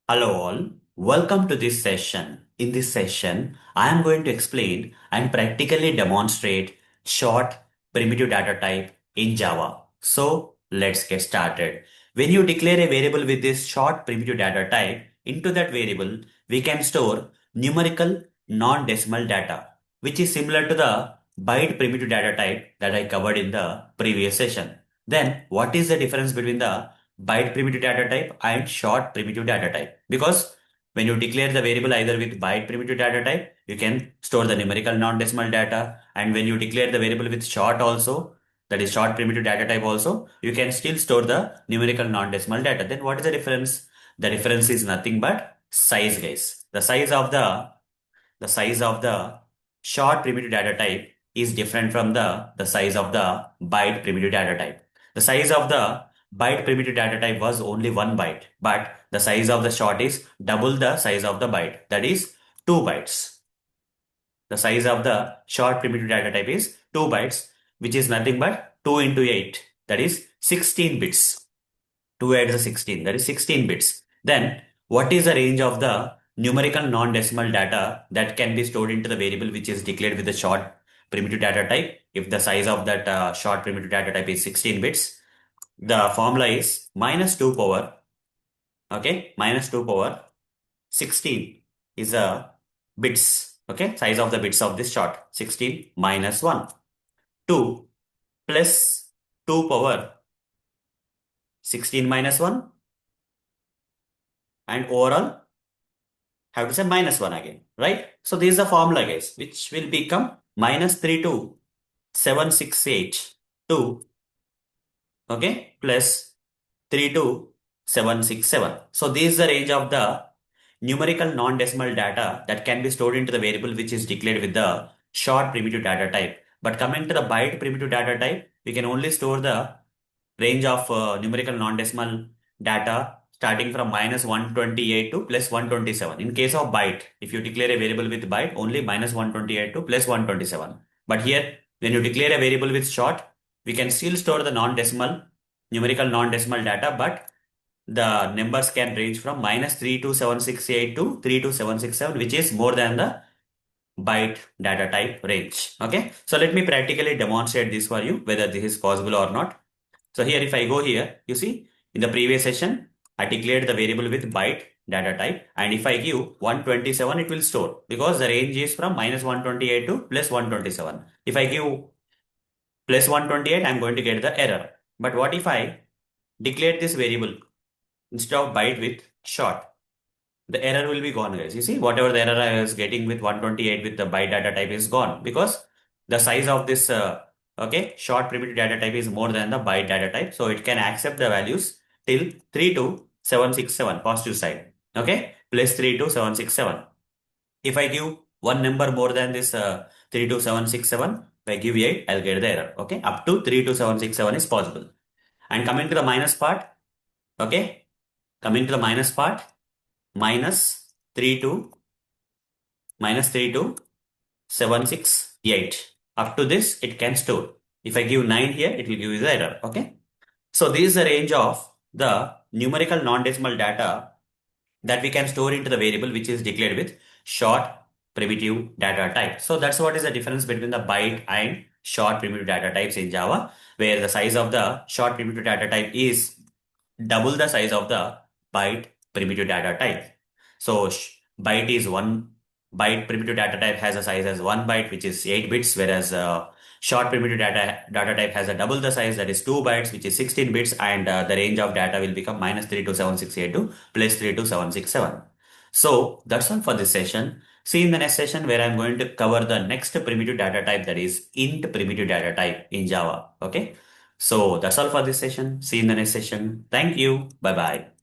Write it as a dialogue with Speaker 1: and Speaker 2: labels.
Speaker 1: Hello all, welcome to this session. In this session, I am going to explain and practically demonstrate short primitive data type in Java. So let's get started. When you declare a variable with this short primitive data type, into that variable, we can store numerical non-decimal data, which is similar to the byte primitive data type that I covered in the previous session. Then what is the difference between the byte primitive data type and short primitive data type? Because when you declare the variable either with byte primitive data type, you can store the numerical non-decimal data. And when you declare the variable with short also, that is short primitive data type also, you can still store the numerical non-decimal data. Then what is the difference? The difference is nothing but size, guys. The size of the short primitive data type is different from the size of the byte primitive data type. The size of the byte primitive data type was only 1 byte, but the size of the short is double the size of the byte, that is 2 bytes. The size of the short primitive data type is 2 bytes, which is nothing but 2 into 8, that is 16 bits. 2 adds the 16, that is 16 bits. Then what is the range of the numerical non-decimal data that can be stored into the variable which is declared with the short primitive data type? If the size of that short primitive data type is 16 bits, the formula is minus 2 power, okay, minus 2 power 16 is a bits, okay, size of the bits of this short, 16 minus 1, 2 plus 2 power 16 minus 1, and overall have to say minus 1 again, right? So this is the formula, guys, which will become minus 32768 2, okay, plus 32767. So this is the range of the numerical non-decimal data that can be stored into the variable which is declared with the short primitive data type. But coming to the byte primitive data type, we can only store the range of numerical non-decimal data starting from minus 128 to plus 127. In case of byte, if you declare a variable with byte, only minus 128 to plus 127. But here, when you declare a variable with short, we can still store the non-decimal, numerical non-decimal data, but the numbers can range from minus 32768 to 32767, which is more than the byte data type range. Okay, so let me practically demonstrate this for you, whether this is possible or not. So here, if I go here, you see, in the previous session, I declared the variable with byte data type. And if I give 127, it will store because the range is from minus 128 to plus 127. If I give plus 128, I'm going to get the error. But what if I declare this variable instead of byte with short? The error will be gone, guys. You see, whatever the error I was getting with 128 with the byte data type is gone because the size of this okay, short primitive data type is more than the byte data type. So it can accept the values till 32767 positive side. Okay, plus 32767. If I give one number more than this 32767, if I give 8, I'll get the error. Okay, up to 32767 is possible. And coming to the minus part, okay, coming to the minus part, minus 32 minus 32768. Up to this, it can store. If I give 9 here, it will give you the error. Okay. So this is the range of the numerical non-decimal data that we can store into the variable which is declared with short primitive data type. So that's what is the difference between the byte and short primitive data types in Java, where the size of the short primitive data type is double the size of the byte primitive data type. So byte is 1 byte primitive data type has a size as 1 byte, which is 8 bits, whereas short primitive data type has a double the size, that is 2 bytes, which is 16 bits, and the range of data will become minus 32768 to plus 32767. So that's all for this session. See you in the next session where I'm going to cover the next primitive data type, that is int primitive data type in Java. Okay. So that's all for this session. See you in the next session. Thank you. Bye bye.